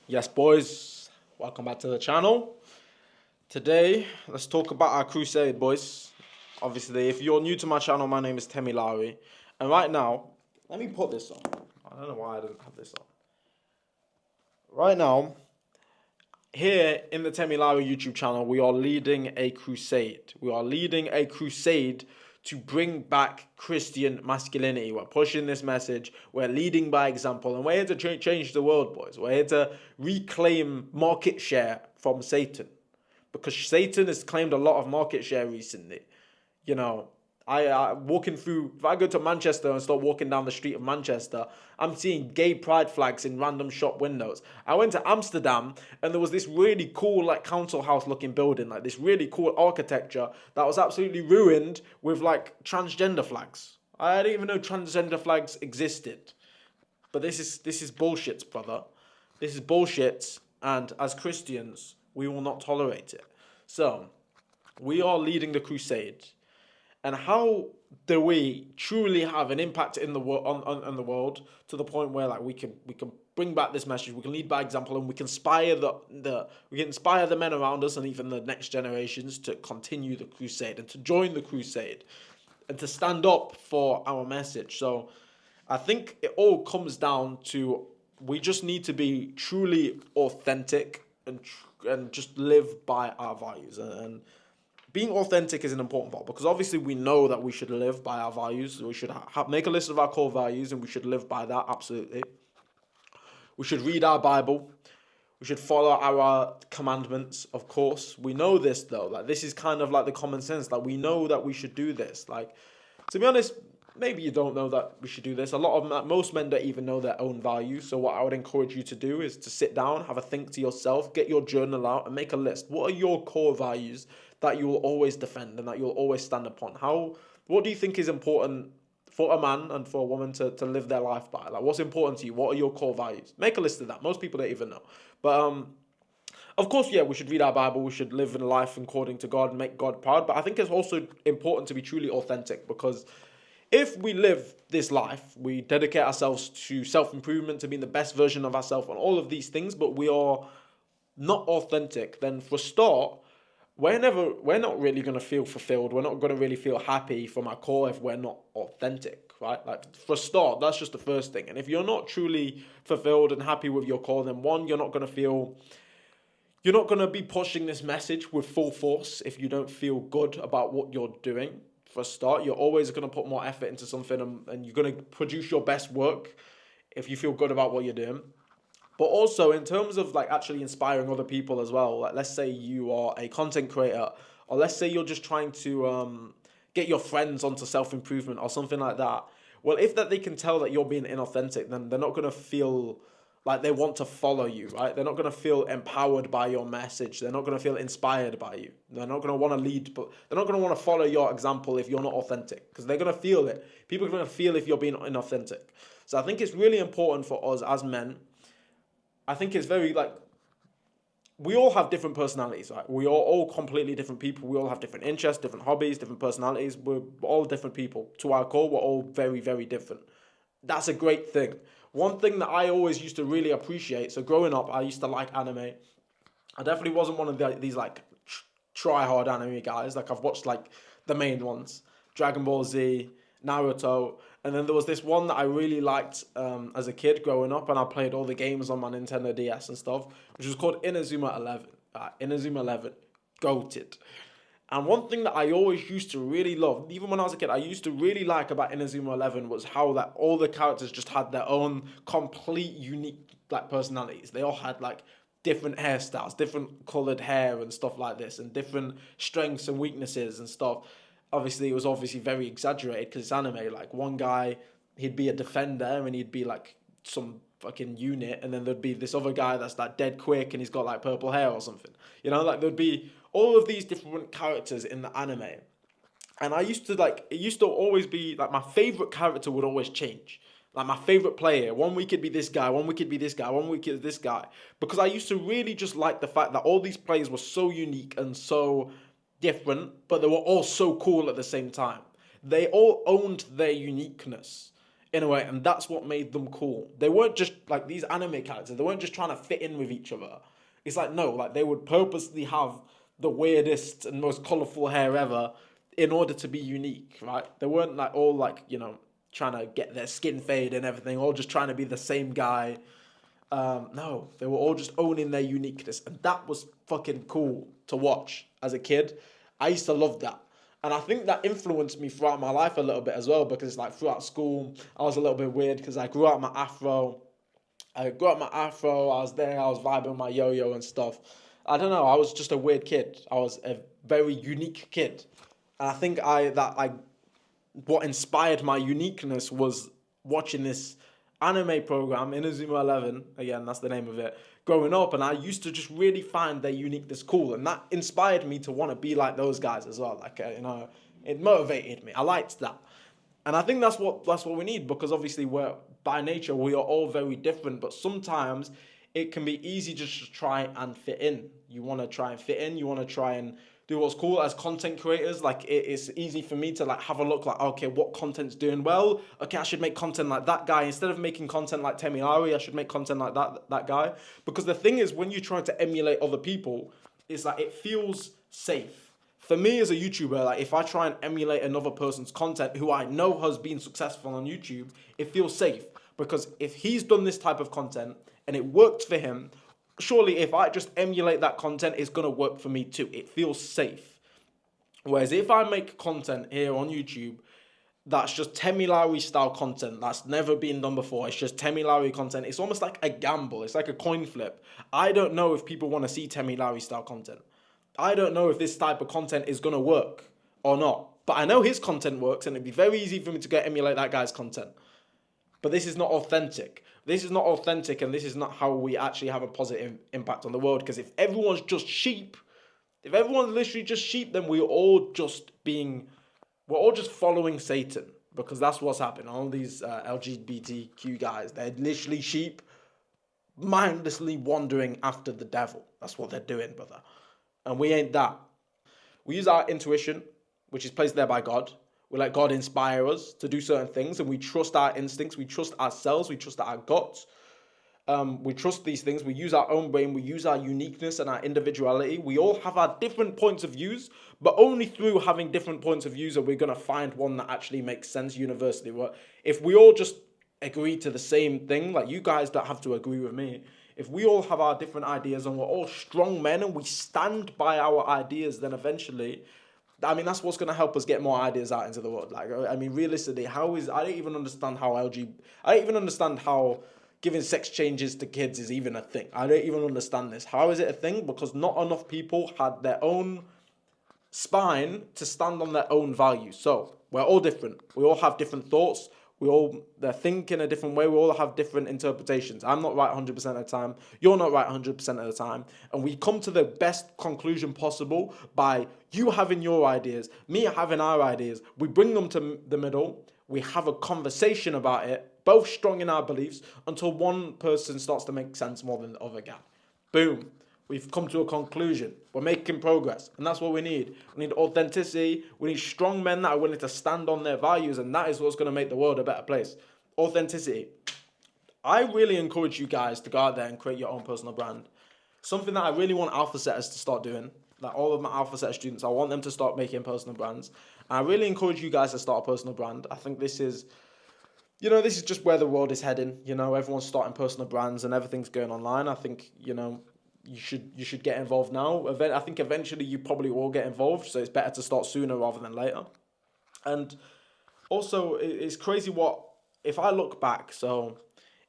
Yes, boys, welcome back to the channel. Today, let's talk about our crusade, boys. Obviously, if you're new to my channel, my name is Temi Lowry. And right now, let me put this on. I don't know why I didn't have this on. Right now, here in the Temi Lowry YouTube channel, we are leading a crusade. We are leading a crusade to bring back Christian masculinity. We're pushing this message. We're leading by example. And we're here to change the world, boys. We're here to reclaim market share from Satan. Because Satan has claimed a lot of market share recently. You know, I walking through, if I go to Manchester and start walking down the street of Manchester, I'm seeing gay pride flags in random shop windows. I went to Amsterdam and there was this really cool like council house looking building, like this really cool architecture that was absolutely ruined with like transgender flags. I didn't even know transgender flags existed. But this is bullshit, brother. This is bullshit, and as Christians, we will not tolerate it. So, we are leading the crusade. And how do we truly have an impact in the world on the world to the point where like we can bring back this message, we can lead by example, and we can inspire we can inspire the men around us and even the next generations to continue the crusade and to join the crusade and to stand up for our message. So I think it all comes down to we just need to be truly authentic and just live by our values, and being authentic is an important part because obviously we know that we should live by our values. We should make a list of our core values and we should live by that, absolutely. We should read our Bible. We should follow our commandments, of course. We know this though. Like this is kind of like the common sense. Like we know that we should do this. Like to be honest, maybe you don't know that we should do this. Most men don't even know their own values. So what I would encourage you to do is to sit down, have a think to yourself, get your journal out, and make a list. What are your core values that you will always defend and that you'll always stand upon? What do you think is important for a man and for a woman to live their life by? Like, what's important to you? What are your core values? Make a list of that. Most people don't even know. But of course, yeah, we should read our Bible. We should live in life according to God and make God proud. But I think it's also important to be truly authentic because if we live this life, we dedicate ourselves to self-improvement, to being the best version of ourselves and all of these things, but we are not authentic, then for a start, we're not really going to feel fulfilled. We're not going to really feel happy from our core if we're not authentic, right? Like for a start, that's just the first thing. And if you're not truly fulfilled and happy with your core, then one, you're not going to be pushing this message with full force if you don't feel good about what you're doing. For a start, you're always going to put more effort into something, and you're going to produce your best work if you feel good about what you're doing. But also in terms of like actually inspiring other people as well. Like let's say you are a content creator, or let's say you're just trying to get your friends onto self improvement or something like that. Well, if that they can tell that you're being inauthentic, then they're not gonna feel like they want to follow you, right? They're not going to feel empowered by your message. They're not going to feel inspired by you. They're not going to want to lead, but they're not going to want to follow your example if you're not authentic because they're going to feel it. People are going to feel if you're being inauthentic. So I think it's really important for us as men. I think it's very like we all have different personalities, right? We are all completely different people. We all have different interests, different hobbies, different personalities. We're all different people. To our core, we're all very, very different. That's a great thing. One thing that I always used to really appreciate, so growing up, I used to like anime. I definitely wasn't one of these like try hard anime guys. Like I've watched like the main ones, Dragon Ball Z, Naruto, and then there was this one that I really liked as a kid growing up, and I played all the games on my Nintendo DS and stuff, which was called Inazuma 11. Inazuma 11, goated. And one thing that I always used to really love, even when I was a kid, I used to really like about Inazuma 11 was how that all the characters just had their own complete unique like personalities. They all had like different hairstyles, different colored hair and stuff like this, and different strengths and weaknesses and stuff. Obviously, it was obviously very exaggerated because it's anime. Like one guy, he'd be a defender and he'd be like some fucking unit, and then there'd be this other guy that's like dead quick and he's got like purple hair or something. You know, like there'd be all of these different characters in the anime. And I used to like it used to always be like my favorite character would always change. Like my favorite player, one week it'd be this guy, one week it'd be this guy, one week it's this guy. Because I used to really just like the fact that all these players were so unique and so different, but they were all so cool at the same time. They all owned their uniqueness in a way, and that's what made them cool. They weren't just like these anime characters. They weren't just trying to fit in with each other. It's like no, like they would purposely have the weirdest and most colorful hair ever in order to be unique, right? They weren't like all like trying to get their skin fade and everything, all just trying to be the same guy. No, they were all just owning their uniqueness, and that was fucking cool to watch as a kid. I used to love that. And I think that influenced me throughout my life a little bit as well, because like throughout school, I was a little bit weird because I grew out my afro. I was there, I was vibing with my yo-yo and stuff. I don't know, I was just a weird kid. I was a very unique kid. And I think what inspired my uniqueness was watching this anime program, Inazuma 11, again, that's the name of it, growing up, and I used to just really find their uniqueness cool, and that inspired me to want to be like those guys as well. Like, it motivated me. I liked that. And I think that's what we need, because obviously by nature we are all very different, but sometimes it can be easy just to try and fit in. You want to try and fit in, you want to try and do what's cool as content creators. Like it's easy for me to like have a look like, okay, what content's doing well? Okay, I should make content like that guy. Instead of making content like Temi Ari, I should make content like that guy. Because the thing is, when you try to emulate other people, it's like it feels safe. For me as a YouTuber, like if I try and emulate another person's content who I know has been successful on YouTube, it feels safe. Because if he's done this type of content and it worked for him, surely if I just emulate that content, it's going to work for me too. It feels safe. Whereas if I make content here on YouTube that's just Temi Lowry style content that's never been done before, it's just Temi Lowry content, it's almost like a gamble. It's like a coin flip. I don't know if people want to see Temi Lowry style content. I don't know if this type of content is going to work or not. But I know his content works, and it'd be very easy for me to go emulate that guy's content. But this is not authentic. This is not authentic, and this is not how we actually have a positive impact on the world. Because if everyone's just sheep, if everyone's literally just sheep, then we're all just following Satan. Because that's what's happening. All these LGBTQ guys, they're literally sheep, mindlessly wandering after the devil. That's what they're doing, brother. And we ain't that. We use our intuition, which is placed there by God. We let God inspire us to do certain things, and we trust our instincts, we trust ourselves, we trust our guts. We trust these things. We use our own brain, we use our uniqueness and our individuality. We all have our different points of views, but only through having different points of views are we going to find one that actually makes sense universally. If we all just agree to the same thing, like you guys don't have to agree with me. If we all have our different ideas and we're all strong men and we stand by our ideas, then eventually, I mean, that's what's going to help us get more ideas out into the world. Like, I mean, realistically, I don't even understand how giving sex changes to kids is even a thing. I don't even understand this. How is it a thing? Because not enough people had their own spine to stand on their own values. So we're all different. We all have different thoughts. They think in a different way. We all have different interpretations. I'm not right 100% of the time. You're not right 100% of the time. And we come to the best conclusion possible by you having your ideas, me having our ideas. We bring them to the middle. We have a conversation about it, both strong in our beliefs, until one person starts to make sense more than the other guy. Boom. We've come to a conclusion. We're making progress. And that's what we need. We need authenticity. We need strong men that are willing to stand on their values. And that is what's going to make the world a better place. Authenticity. I really encourage you guys to go out there and create your own personal brand. Something that I really want alpha setters to start doing. Like all of my alpha setter students, I want them to start making personal brands. And I really encourage you guys to start a personal brand. I think this is just where the world is heading. Everyone's starting personal brands and everything's going online. I think, you should get involved now. I think eventually you probably will get involved, so it's better to start sooner rather than later. And also, it's crazy if I look back, so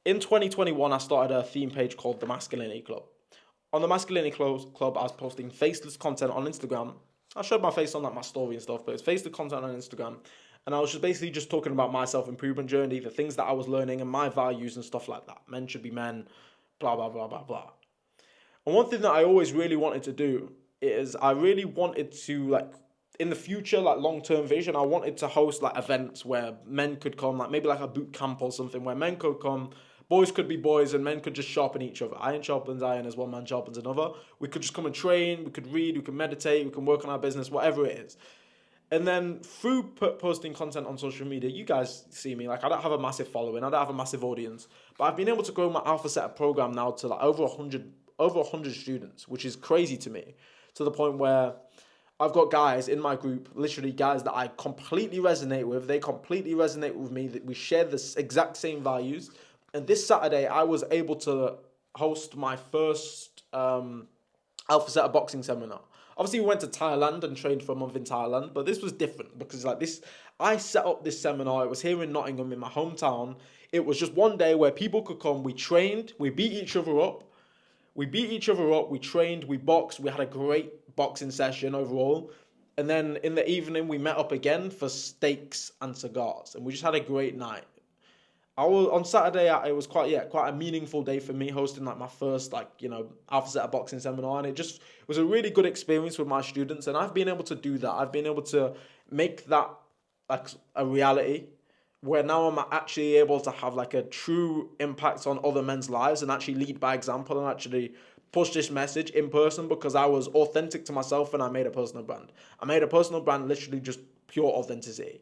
in 2021, I started a theme page called The Masculinity Club. On The Masculinity Club, I was posting faceless content on Instagram. I showed my face on my story and stuff, but it's faceless content on Instagram. And I was basically talking about my self-improvement journey, the things that I was learning and my values and stuff like that. Men should be men, blah, blah, blah, blah, blah. And one thing that I always really wanted to do is I really wanted to, in the future, long-term vision, I wanted to host, events where men could come, maybe a boot camp or something, where men could come, boys could be boys, and men could just sharpen each other. Iron sharpens iron as one man sharpens another. We could just come and train, we could read, we could meditate, we can work on our business, whatever it is. And then through posting content on social media, you guys see me, like I don't have a massive following, I don't have a massive audience, but I've been able to grow my Alpha Setter program now to like over 100 students, which is crazy to me, to the point where I've got guys in my group, literally guys that I completely resonate with. They completely resonate with me. That we share the exact same values. And this Saturday, I was able to host my first Alpha Setter boxing seminar. Obviously, we went to Thailand and trained for a month in Thailand, but this was different because like this, I set up this seminar. It was here in Nottingham, in my hometown. It was just one day where people could come. We trained. We beat each other up. We trained, we boxed, we had a great boxing session overall. And then in the evening, we met up again for steaks and cigars. And we just had a great night. On Saturday, it was quite a meaningful day for me, hosting like my first Alpha Setter boxing seminar. And it was a really good experience with my students. And I've been able to do that. I've been able to make that like a reality, where now I'm actually able to have like a true impact on other men's lives and actually lead by example and actually push this message in person, because I was authentic to myself and I made a personal brand. I made a personal brand, literally just pure authenticity.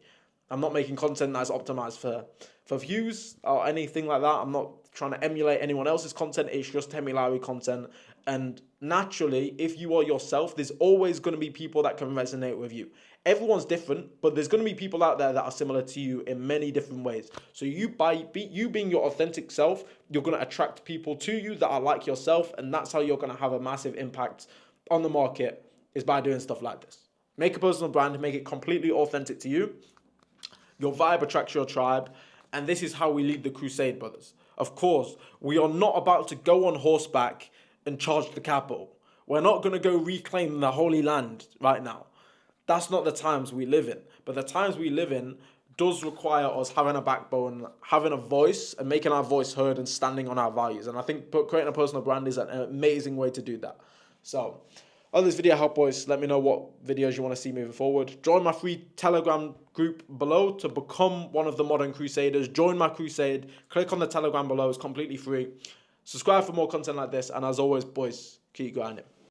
I'm not making content that's optimized for views or anything like that. I'm not trying to emulate anyone else's content. It's just Temi Lowry content. And naturally, if you are yourself, there's always going to be people that can resonate with you. Everyone's different, but there's going to be people out there that are similar to you in many different ways. So you being your authentic self, you're going to attract people to you that are like yourself, and that's how you're going to have a massive impact on the market, is by doing stuff like this. Make a personal brand, make it completely authentic to you. Your vibe attracts your tribe, and this is how we lead the crusade, brothers. Of course, we are not about to go on horseback and charge the capital. We're not going to go reclaim the Holy Land right now. That's not the times we live in. But the times we live in does require us having a backbone, having a voice, and making our voice heard and standing on our values. And I think creating a personal brand is an amazing way to do that. So, on this video help, boys, let me know what videos you want to see moving forward. Join my free Telegram group below to become one of the modern crusaders. Join my crusade. Click on the Telegram below. It's completely free. Subscribe for more content like this. And as always, boys, keep grinding.